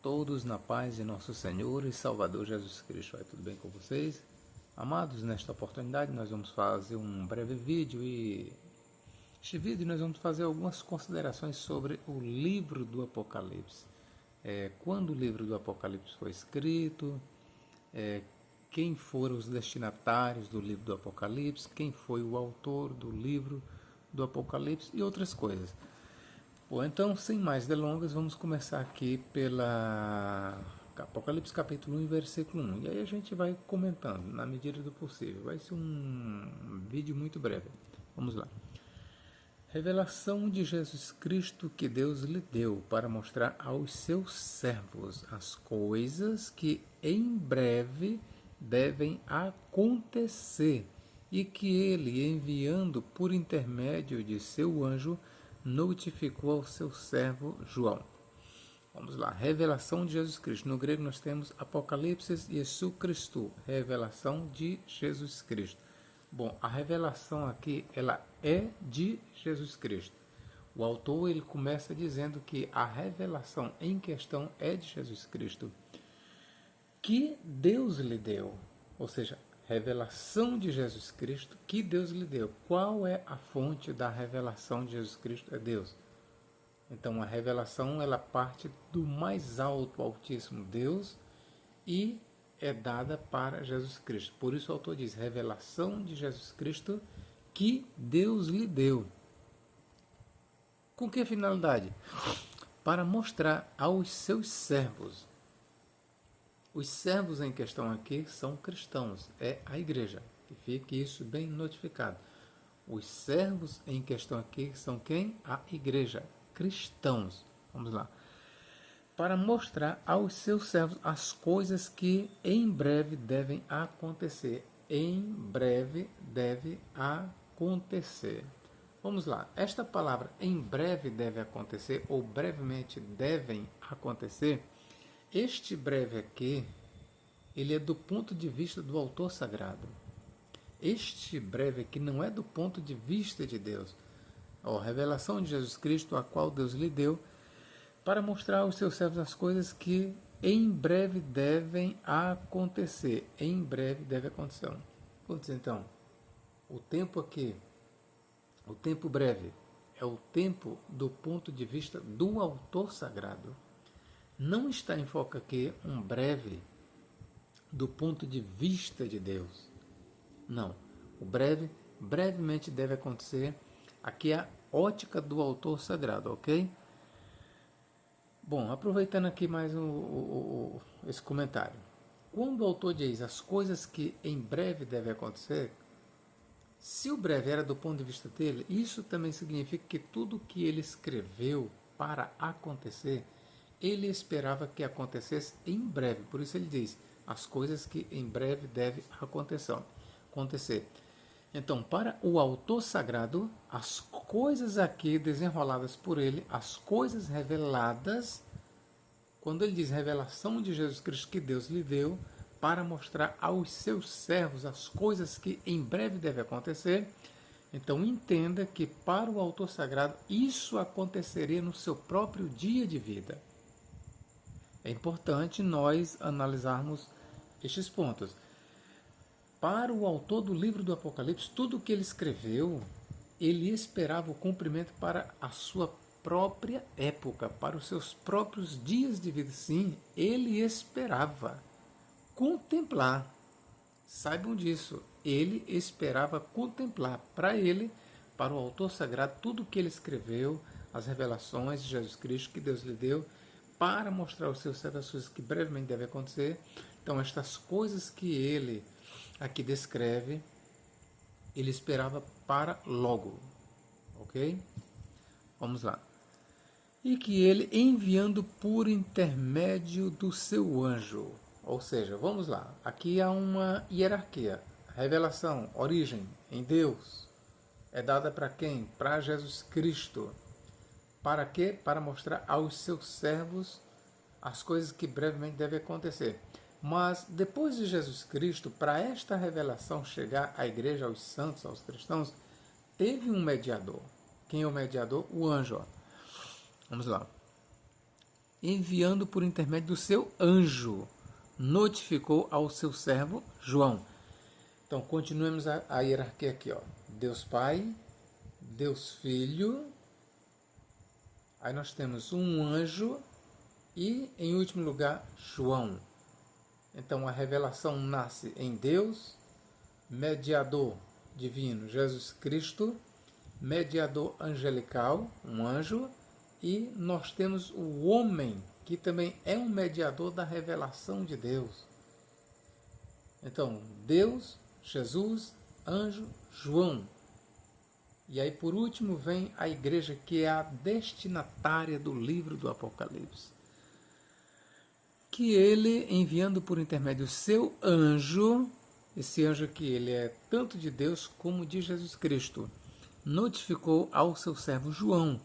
Todos na paz de nosso Senhor e Salvador Jesus Cristo. Vai tudo bem com vocês? Amados, nesta oportunidade nós vamos fazer um breve vídeo e neste vídeo nós vamos fazer algumas considerações sobre o livro do Apocalipse. Quando o livro do Apocalipse foi escrito, quem foram os destinatários do livro do Apocalipse, quem foi o autor do livro do Apocalipse e outras coisas. Bom, então, sem mais delongas, vamos começar aqui pela Apocalipse capítulo 1, versículo 1. E aí a gente vai comentando na medida do possível. Vai ser um vídeo muito breve. Vamos lá. Revelação de Jesus Cristo que Deus lhe deu para mostrar aos seus servos as coisas que em breve devem acontecer e que ele, enviando por intermédio de seu anjo, notificou ao seu servo João. Vamos lá, revelação de Jesus Cristo. No grego nós temos Apocalipse Jesu Christou, revelação de Jesus Cristo. Bom, a revelação aqui, ela é de Jesus Cristo. O autor, ele começa dizendo que a revelação em questão é de Jesus Cristo, que Deus lhe deu, ou seja, revelação de Jesus Cristo que Deus lhe deu. Qual é a fonte da revelação de Jesus Cristo? É Deus. Então a revelação, ela parte do mais alto, altíssimo Deus, e é dada para Jesus Cristo. Por isso o autor diz, revelação de Jesus Cristo que Deus lhe deu. Com que finalidade? Para mostrar aos seus servos. Os servos em questão aqui são cristãos, é a igreja, que fique isso bem notificado. Os servos em questão aqui são quem? A igreja, cristãos. Vamos lá. Para mostrar aos seus servos as coisas que em breve devem acontecer. Em breve deve acontecer. Vamos lá. Esta palavra em breve deve acontecer, ou brevemente devem acontecer, este breve aqui, ele é do ponto de vista do autor sagrado. Este breve aqui não é do ponto de vista de Deus. A revelação de Jesus Cristo, a qual Deus lhe deu, para mostrar aos seus servos as coisas que em breve devem acontecer. Em breve deve acontecer. Então, o tempo aqui, o tempo breve, é o tempo do ponto de vista do autor sagrado. Não está em foco aqui um breve do ponto de vista de Deus. Não. O breve, brevemente deve acontecer. Aqui é a ótica do autor sagrado, ok? Bom, aproveitando aqui mais esse comentário. Quando o autor diz as coisas que em breve devem acontecer, se o breve era do ponto de vista dele, isso também significa que tudo que ele escreveu para acontecer, ele esperava que acontecesse em breve. Por isso ele diz, as coisas que em breve devem acontecer. Então, para o autor sagrado, as coisas aqui desenroladas por ele, as coisas reveladas, quando ele diz revelação de Jesus Cristo que Deus lhe deu, para mostrar aos seus servos as coisas que em breve devem acontecer, então entenda que para o autor sagrado, isso aconteceria no seu próprio dia de vida. É importante nós analisarmos estes pontos. Para o autor do livro do Apocalipse, tudo o que ele escreveu, ele esperava o cumprimento para a sua própria época, para os seus próprios dias de vida. Sim, ele esperava contemplar. Saibam disso, ele esperava contemplar para ele, para o autor sagrado, tudo o que ele escreveu, as revelações de Jesus Cristo que Deus lhe deu, para mostrar aos seus servos as coisas que brevemente devem acontecer. Então, estas coisas que ele aqui descreve, ele esperava para logo. Ok? Vamos lá. E que ele, enviando por intermédio do seu anjo. Ou seja, vamos lá. Aqui há uma hierarquia. Revelação, origem em Deus. É dada para quem? Para Jesus Cristo. Para quê? Para mostrar aos seus servos as coisas que brevemente devem acontecer. Mas depois de Jesus Cristo, para esta revelação chegar à igreja, aos santos, aos cristãos, teve um mediador. Quem é o mediador? O anjo. Vamos lá. enviando por intermédio do seu anjo, notificou ao seu servo João. Então, continuemos a hierarquia aqui, ó. Deus Pai, Deus Filho, aí nós temos um anjo e, em último lugar, João. Então, a revelação nasce em Deus, mediador divino, Jesus Cristo, mediador angelical, um anjo, e nós temos o homem, que também é um mediador da revelação de Deus. Então, Deus, Jesus, anjo, João. E aí, por último, vem a igreja, que é a destinatária do livro do Apocalipse. Que ele, enviando por intermédio seu anjo, esse anjo aqui, ele é tanto de Deus como de Jesus Cristo, notificou ao seu servo João,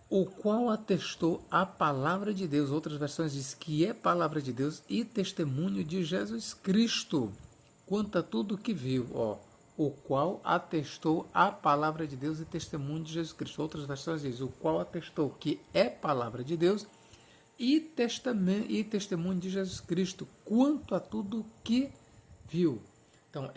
o qual atestou a palavra de Deus. Outras versões dizem que é palavra de Deus e testemunho de Jesus Cristo, quanto a tudo que viu, ó. O qual atestou a palavra de Deus e testemunho de Jesus Cristo. Outras versões dizem o qual atestou que é palavra de Deus e testemunho de Jesus Cristo, quanto a tudo que viu. Então,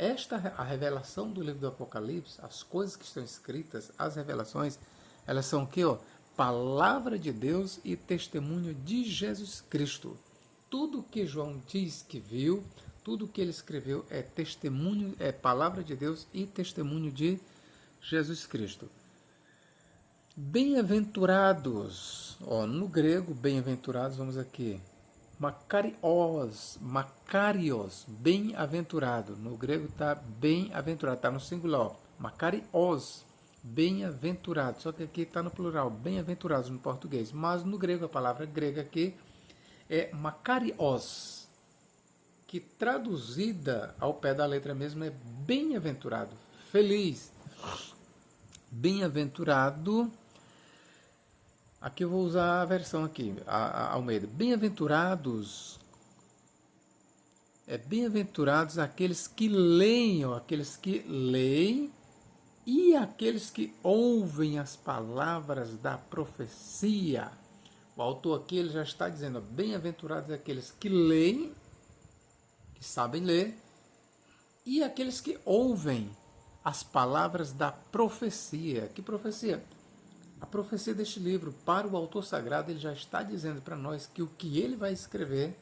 a revelação do livro do Apocalipse, as coisas que estão escritas, as revelações, elas são o quê? Ó? Palavra de Deus e testemunho de Jesus Cristo. Tudo que João diz que viu, tudo que ele escreveu é testemunho, é palavra de Deus e testemunho de Jesus Cristo. Bem-aventurados, ó, no grego, bem-aventurados, vamos aqui, Makarios, bem-aventurado. No grego está bem-aventurado, está no singular. Makarios, bem-aventurado. Só que aqui está no plural, bem-aventurados no português. Mas no grego, a palavra grega aqui é Makarios, que traduzida ao pé da letra mesmo é bem-aventurado, feliz. Bem-aventurado. Aqui eu vou usar a versão aqui, a Almeida. Bem-aventurados, bem-aventurados aqueles que leem, ou aqueles que leem, e aqueles que ouvem as palavras da profecia. O autor aqui ele já está dizendo, bem-aventurados aqueles que leem, que sabem ler, e aqueles que ouvem as palavras da profecia. Que profecia? A profecia deste livro, para o autor sagrado, ele já está dizendo para nós que o que ele vai escrever,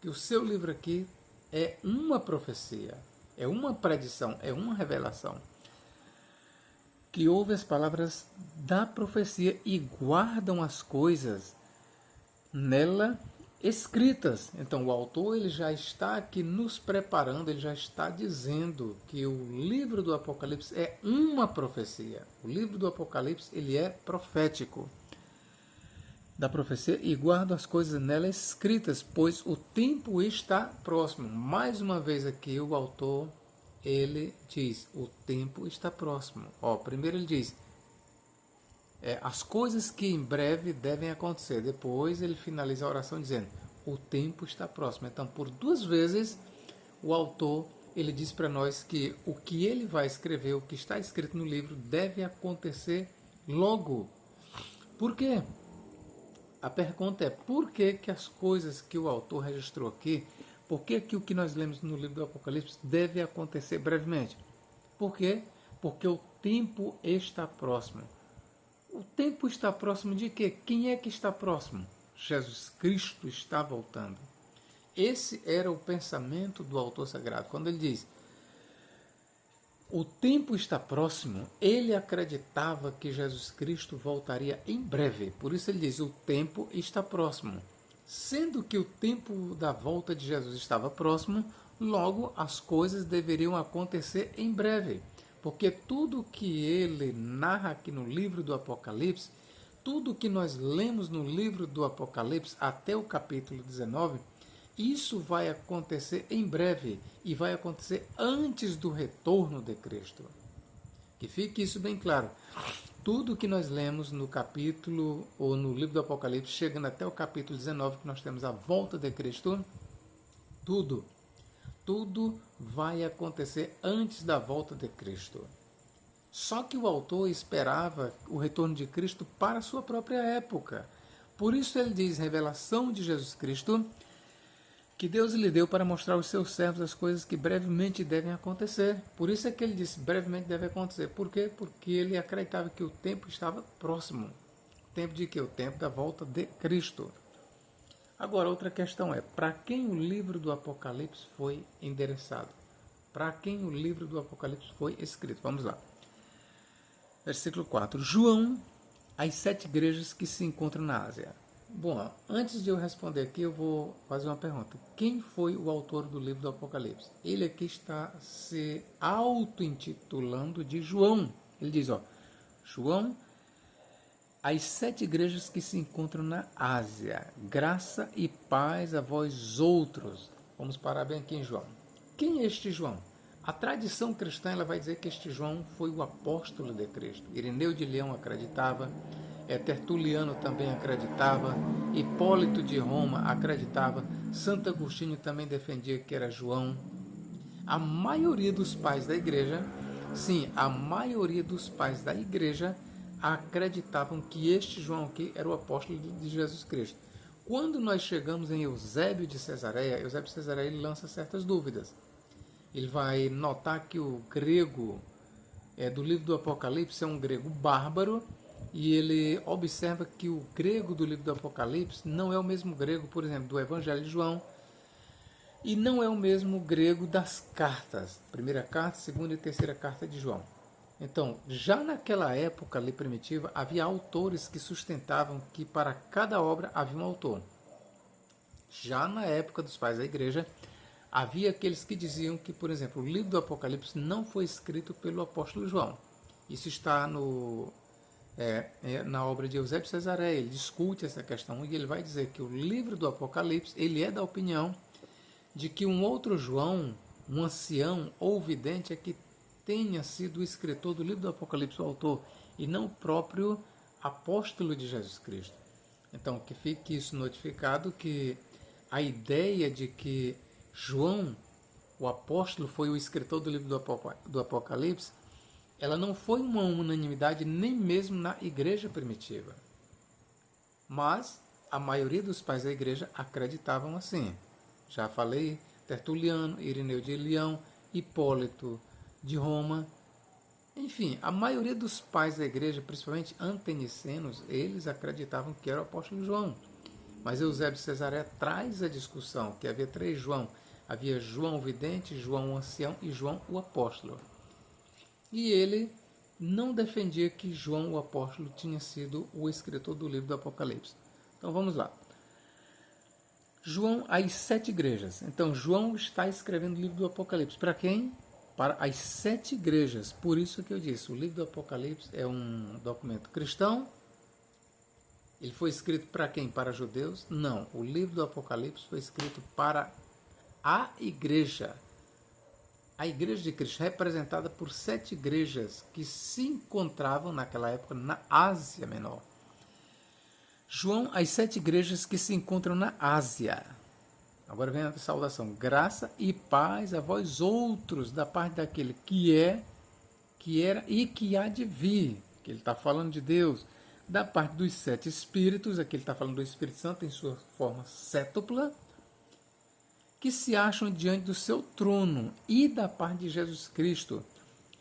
que o seu livro aqui é uma profecia, é uma predição, é uma revelação. Que ouve as palavras da profecia e guardam as coisas nela escritas. Então o autor ele já está aqui nos preparando, ele já está dizendo que o livro do Apocalipse é uma profecia. O livro do Apocalipse ele é profético da profecia e guarda as coisas nela escritas, pois o tempo está próximo. Mais uma vez aqui o autor ele diz, o tempo está próximo. Ó, primeiro ele diz as coisas que em breve devem acontecer. Depois ele finaliza a oração dizendo, o tempo está próximo. Então, por duas vezes, o autor ele diz para nós que o que ele vai escrever, o que está escrito no livro, deve acontecer logo. Por quê? A pergunta é, por que que as coisas que o autor registrou aqui, por que que o que nós lemos no livro do Apocalipse deve acontecer brevemente? Por quê? Porque o tempo está próximo. O tempo está próximo de quê? Quem é que está próximo? Jesus Cristo está voltando. Esse era o pensamento do autor sagrado. Quando ele diz, o tempo está próximo, ele acreditava que Jesus Cristo voltaria em breve. Por isso ele diz, o tempo está próximo. Sendo que o tempo da volta de Jesus estava próximo, logo as coisas deveriam acontecer em breve. Porque tudo que ele narra aqui no livro do Apocalipse, tudo que nós lemos no livro do Apocalipse até o capítulo 19, isso vai acontecer em breve e vai acontecer antes do retorno de Cristo. Que fique isso bem claro. Tudo que nós lemos no capítulo ou no livro do Apocalipse, chegando até o capítulo 19, que nós temos a volta de Cristo, tudo vai acontecer antes da volta de Cristo. Só que o autor esperava o retorno de Cristo para a sua própria época, Por isso ele diz, revelação de Jesus Cristo, que Deus lhe deu para mostrar aos seus servos as coisas que brevemente devem acontecer. Por isso é que ele disse, brevemente deve acontecer. Por quê? Porque ele acreditava que o tempo estava próximo. O tempo de quê? O tempo da volta de Cristo. Agora, outra questão é, para quem o livro do Apocalipse foi endereçado? Para quem o livro do Apocalipse foi escrito? Vamos lá. Versículo 4. João, as 7 igrejas que se encontram na Ásia. Bom, antes de eu responder aqui, eu vou fazer uma pergunta. Quem foi o autor do livro do Apocalipse? Ele aqui está se auto-intitulando de João. Ele diz, João, as 7 igrejas que se encontram na Ásia, graça e paz a vós outros. Vamos parar bem aqui em João. Quem é este João? A tradição cristã ela vai dizer que este João foi o apóstolo de Cristo. Irineu de Leão acreditava, Tertuliano também acreditava, Hipólito de Roma acreditava, Santo Agostinho também defendia que era João. A maioria dos pais da igreja, sim, a maioria dos pais da igreja acreditavam que este João aqui era o apóstolo de Jesus Cristo. Quando nós chegamos em Eusébio de Cesareia ele lança certas dúvidas. Ele vai notar que o grego do livro do Apocalipse é um grego bárbaro e ele observa que o grego do livro do Apocalipse não é o mesmo grego, por exemplo, do Evangelho de João e não é o mesmo grego das cartas, primeira carta, segunda e terceira carta de João. Então, já naquela época ali primitiva, havia autores que sustentavam que para cada obra havia um autor. Já na época dos pais da igreja, havia aqueles que diziam que, por exemplo, o livro do Apocalipse não foi escrito pelo apóstolo João. Isso está na obra de Eusébio de Cesareia. Ele discute essa questão e ele vai dizer que o livro do Apocalipse ele é da opinião de que um outro João, um ancião ou vidente, é que tenha sido o escritor do livro do Apocalipse, o autor, e não o próprio apóstolo de Jesus Cristo. Então, que fique isso notificado, que a ideia de que João, o apóstolo, foi o escritor do livro do Apocalipse, ela não foi uma unanimidade nem mesmo na igreja primitiva. Mas a maioria dos pais da igreja acreditavam assim. Já falei, Tertuliano, Irineu de Leão, Hipólito de Roma. Enfim, a maioria dos pais da igreja, principalmente antenicenos, eles acreditavam que era o apóstolo João. Mas Eusébio de Cesareia traz a discussão que havia 3 João. Havia João o vidente, João o ancião e João o apóstolo. E ele não defendia que João o apóstolo tinha sido o escritor do livro do Apocalipse. Então vamos lá. João, as 7 igrejas. Então João está escrevendo o livro do Apocalipse. Para quem? Para as 7 igrejas. Por isso que eu disse, o livro do Apocalipse é um documento cristão. Ele foi escrito para quem? Para judeus? Não, o livro do Apocalipse foi escrito para a igreja. A igreja de Cristo, representada por 7 igrejas que se encontravam naquela época na Ásia Menor. João, as 7 igrejas que se encontram na Ásia. Agora vem a saudação. Graça e paz a vós outros, da parte daquele que é, que era e que há de vir. Que ele está falando de Deus. Da parte dos 7 espíritos, aqui ele está falando do Espírito Santo em sua forma sétupla, que se acham diante do seu trono, e da parte de Jesus Cristo,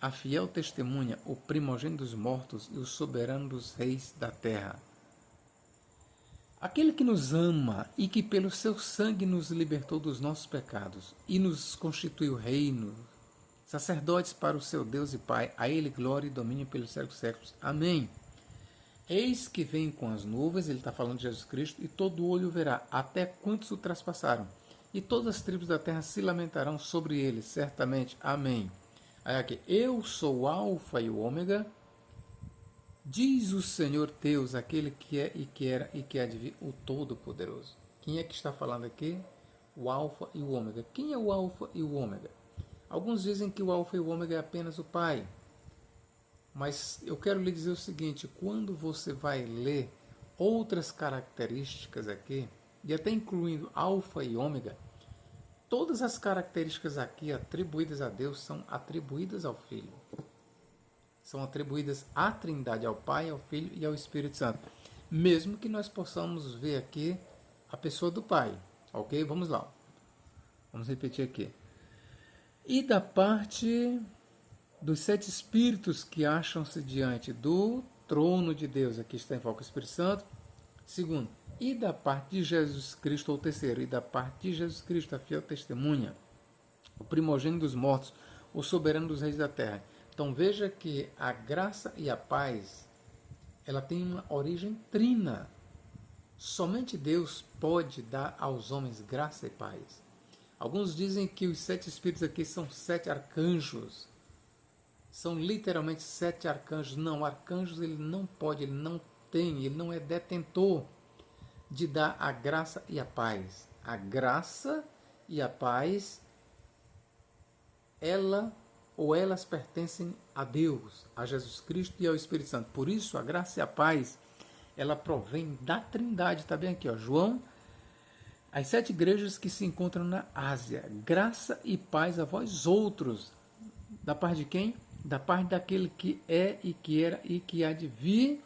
a fiel testemunha, o primogênito dos mortos e o soberano dos reis da terra. Aquele que nos ama e que pelo seu sangue nos libertou dos nossos pecados e nos constituiu reino, sacerdotes para o seu Deus e Pai, a ele glória e domínio pelos séculos dos séculos. Amém. Eis que vem com as nuvens, ele está falando de Jesus Cristo, e todo olho verá, até quantos o traspassaram. E todas as tribos da terra se lamentarão sobre ele, certamente. Amém. Aí aqui, eu sou o Alfa e o Ômega, diz o Senhor Deus, aquele que é e que era e que há de vir, o Todo-Poderoso. Quem é que está falando aqui? O Alfa e o Ômega. Quem é o Alfa e o Ômega? Alguns dizem que o Alfa e o Ômega é apenas o Pai. Mas eu quero lhe dizer o seguinte, quando você vai ler outras características aqui, e até incluindo alfa e ômega, todas as características aqui atribuídas a Deus são atribuídas ao Filho. São atribuídas à Trindade, ao Pai, ao Filho e ao Espírito Santo. mesmo que nós possamos ver aqui a pessoa do Pai. Ok? Vamos lá. Vamos repetir aqui. E da parte dos 7 espíritos que acham-se diante do trono de Deus, aqui está em foco o Espírito Santo. Segundo, e da parte de Jesus Cristo, ou terceiro, e da parte de Jesus Cristo, a fiel testemunha, o primogênito dos mortos, o soberano dos reis da terra. Então veja que a graça e a paz, ela tem uma origem trina. Somente Deus pode dar aos homens graça e paz. Alguns dizem que os 7 espíritos aqui são 7 arcanjos. São literalmente 7 arcanjos. Não, arcanjos ele não pode, ele não tem, ele não é detentor de dar a graça e a paz. A graça e a paz, elas pertencem a Deus, a Jesus Cristo e ao Espírito Santo. Por isso, a graça e a paz, ela provém da Trindade. Está bem aqui, ó, João, as 7 igrejas que se encontram na Ásia. Graça e paz a vós outros. Da parte de quem? Da parte daquele que é e que era e que há de vir,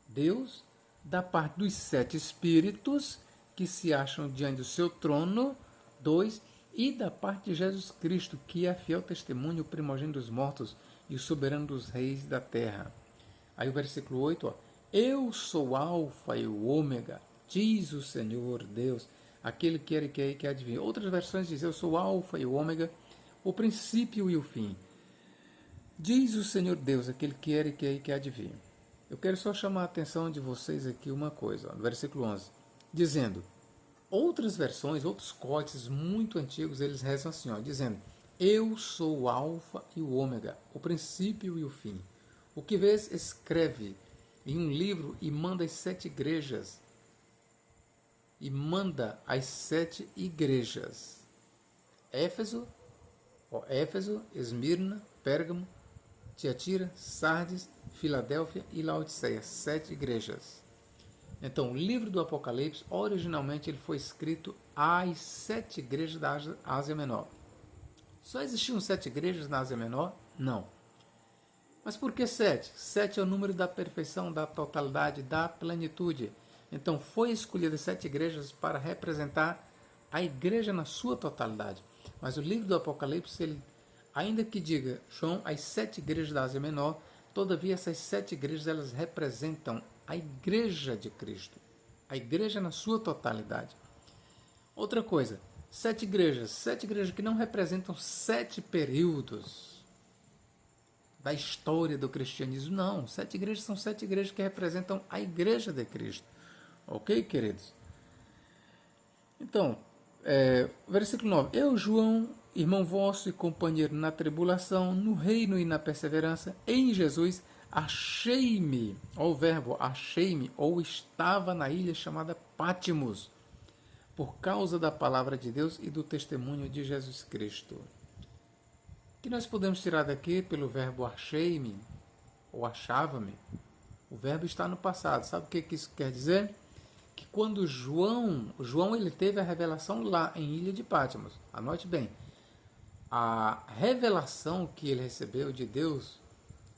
Deus, da parte dos 7 espíritos que se acham diante do seu trono, 2, e da parte de Jesus Cristo, que é fiel testemunho, o primogênito dos mortos e o soberano dos reis da terra. Aí o versículo 8, ó, eu sou o Alfa e o Ômega, diz o Senhor Deus, aquele que era e que é e que há de vir. Outras versões dizem, eu sou o Alfa e o Ômega, o princípio e o fim. Diz o Senhor Deus, aquele que era e que é e que há de vir. Eu quero só chamar a atenção de vocês aqui uma coisa, ó, no versículo 11, dizendo, outras versões, outros códices muito antigos, eles rezam assim, ó, dizendo, eu sou o Alfa e o Ômega, o princípio e o fim. O que vês escreve em um livro e manda às 7 igrejas. E manda às 7 igrejas. Éfeso, Esmirna, Pérgamo, Tiatira, Sardes, Filadélfia e Laodiceia, 7 igrejas. Então, o livro do Apocalipse, originalmente ele foi escrito às 7 igrejas da Ásia Menor. Só existiam 7 igrejas na Ásia Menor? Não. Mas por que 7? 7 é o número da perfeição, da totalidade, da plenitude. Então, foi escolhidas 7 igrejas para representar a igreja na sua totalidade. Mas o livro do Apocalipse, ele, ainda que diga João as 7 igrejas da Ásia Menor, todavia essas 7 igrejas elas representam a igreja de Cristo, a igreja na sua totalidade. Outra coisa, 7 igrejas que não representam 7 períodos da história do cristianismo, não. 7 igrejas são 7 igrejas que representam a igreja de Cristo. Ok, queridos? Então, versículo 9. Eu, João, irmão vosso e companheiro na tribulação, no reino e na perseverança, em Jesus, achei-me, ó, o verbo achei-me, ou estava na ilha chamada Pátimos, por causa da palavra de Deus e do testemunho de Jesus Cristo. O que nós podemos tirar daqui pelo verbo achei-me, ou achava-me? O verbo está no passado. Sabe o que isso quer dizer? Que quando João ele teve a revelação lá em Ilha de Pátimos. Anote bem, a revelação que ele recebeu de Deus,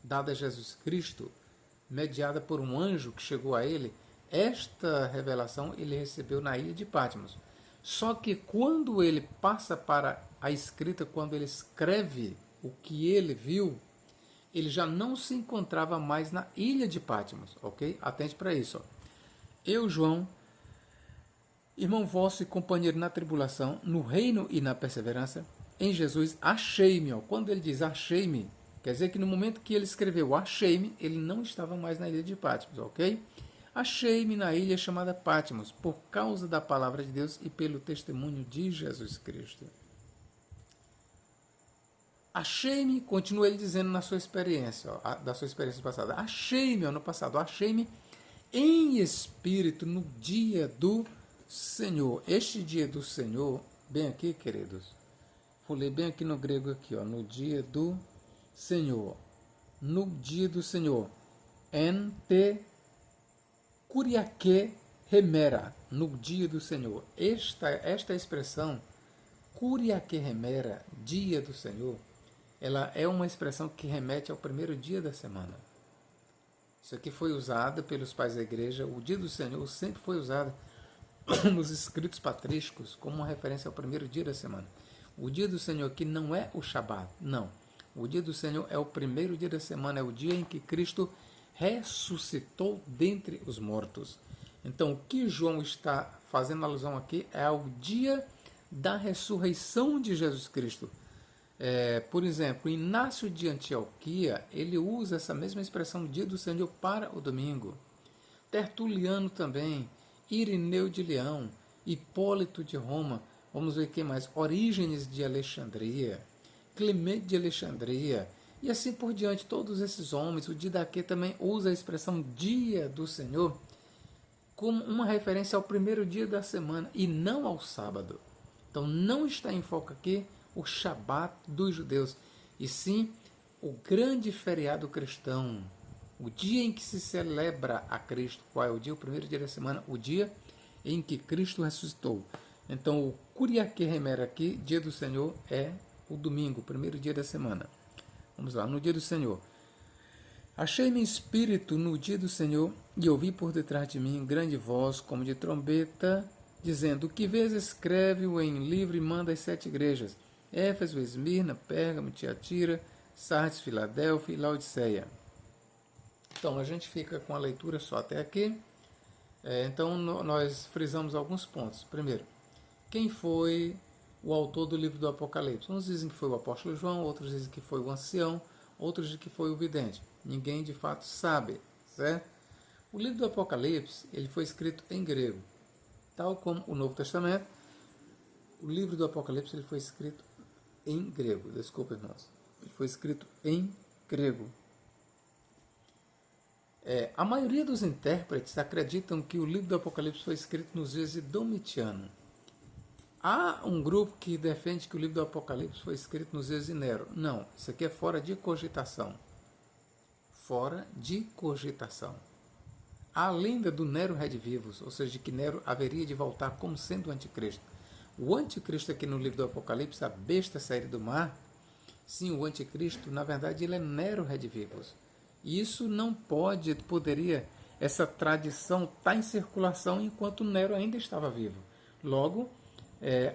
dada a Jesus Cristo, mediada por um anjo que chegou a ele, esta revelação ele recebeu na Ilha de Pátimos. Só que quando ele passa para a escrita, quando ele escreve o que ele viu, ele já não se encontrava mais na Ilha de Pátimos, ok? Atente para isso, ó. Eu, João, irmão vosso e companheiro na tribulação, no reino e na perseverança, em Jesus, achei-me. Quando ele diz achei-me, quer dizer que no momento que ele escreveu achei-me, ele não estava mais na ilha de Pátimos, ok? Achei-me na ilha chamada Pátimos, por causa da palavra de Deus e pelo testemunho de Jesus Cristo. Achei-me, continua ele dizendo na sua experiência, da sua experiência passada. Achei-me, no passado, achei-me em espírito no dia do Senhor. Este dia do Senhor, bem aqui, queridos, vou ler bem aqui no grego aqui, ó, no dia do Senhor. No dia do Senhor. En te kuriake remera. No dia do Senhor. Esta expressão, kuriake remera, dia do Senhor, ela é uma expressão que remete ao primeiro dia da semana. Isso aqui foi usado pelos pais da igreja, o dia do Senhor sempre foi usado nos escritos patrísticos como uma referência ao primeiro dia da semana. O dia do Senhor aqui não é o Shabat, não. O dia do Senhor é o primeiro dia da semana, é o dia em que Cristo ressuscitou dentre os mortos. Então, o que João está fazendo alusão aqui é ao dia da ressurreição de Jesus Cristo. Por exemplo, Inácio de Antioquia, ele usa essa mesma expressão dia do Senhor para o domingo. Tertuliano também, Irineu de Leão, Hipólito de Roma, vamos ver quem mais, Orígenes de Alexandria, Clemente de Alexandria, e assim por diante, todos esses homens. O Didaquê também usa a expressão dia do Senhor como uma referência ao primeiro dia da semana e não ao sábado. Então não está em foco aqui o Shabat dos judeus, e sim o grande feriado cristão, o dia em que se celebra a Cristo. Qual é o dia? O primeiro dia da semana, o dia em que Cristo ressuscitou. Então o Curiaque Remer aqui, dia do Senhor, é o domingo, o primeiro dia da semana. Vamos lá, no dia do Senhor. Achei-me em espírito no dia do Senhor e ouvi por detrás de mim grande voz, como de trombeta, dizendo: o que vês, escreve-o em livro e manda às 7 igrejas: Éfeso, Esmirna, Pérgamo, Tiatira, Sardes, Filadélfia e Laodiceia. Então a gente fica com a leitura só até aqui. Então nós frisamos alguns pontos. Primeiro, quem foi o autor do livro do Apocalipse? Uns dizem que foi o apóstolo João, outros dizem que foi o ancião, outros dizem que foi o vidente. Ninguém de fato sabe, certo? O livro do Apocalipse ele foi escrito em grego, tal como o Novo Testamento. O livro do Apocalipse ele foi escrito em grego. Desculpa, irmãos. Ele foi escrito em grego. A maioria dos intérpretes acreditam que o livro do Apocalipse foi escrito nos dias de Domitiano. Há um grupo que defende que o livro do Apocalipse foi escrito nos dias de Nero. Não, isso aqui é fora de cogitação. Fora de cogitação. Há a lenda do Nero Redivivus, ou seja, de que Nero haveria de voltar como sendo o anticristo. O anticristo aqui no livro do Apocalipse, a besta saída do mar, sim, o anticristo, na verdade, ele é Nero Redivivus. E isso não poderia, essa tradição está em circulação enquanto Nero ainda estava vivo. Logo,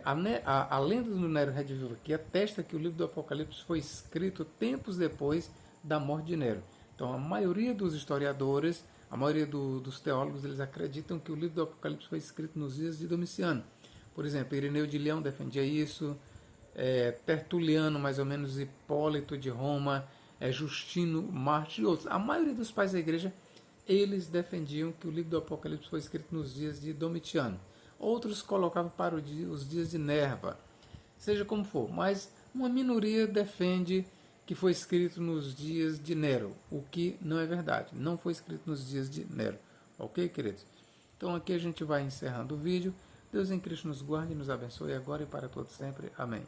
a lenda do Nero Redivivus aqui atesta que o livro do Apocalipse foi escrito tempos depois da morte de Nero. Então, a maioria dos historiadores, a maioria dos teólogos, eles acreditam que o livro do Apocalipse foi escrito nos dias de Domiciano. Por exemplo, Irineu de Leão defendia isso, Tertuliano, mais ou menos, Hipólito de Roma, Justino Mártir e outros. A maioria dos pais da igreja, eles defendiam que o livro do Apocalipse foi escrito nos dias de Domitiano. Outros colocavam para os dias de Nerva. Seja como for, mas uma minoria defende que foi escrito nos dias de Nero, o que não é verdade. Não foi escrito nos dias de Nero. Ok, queridos? Então aqui a gente vai encerrando o vídeo. Deus em Cristo nos guarde e nos abençoe agora e para todo sempre. Amém.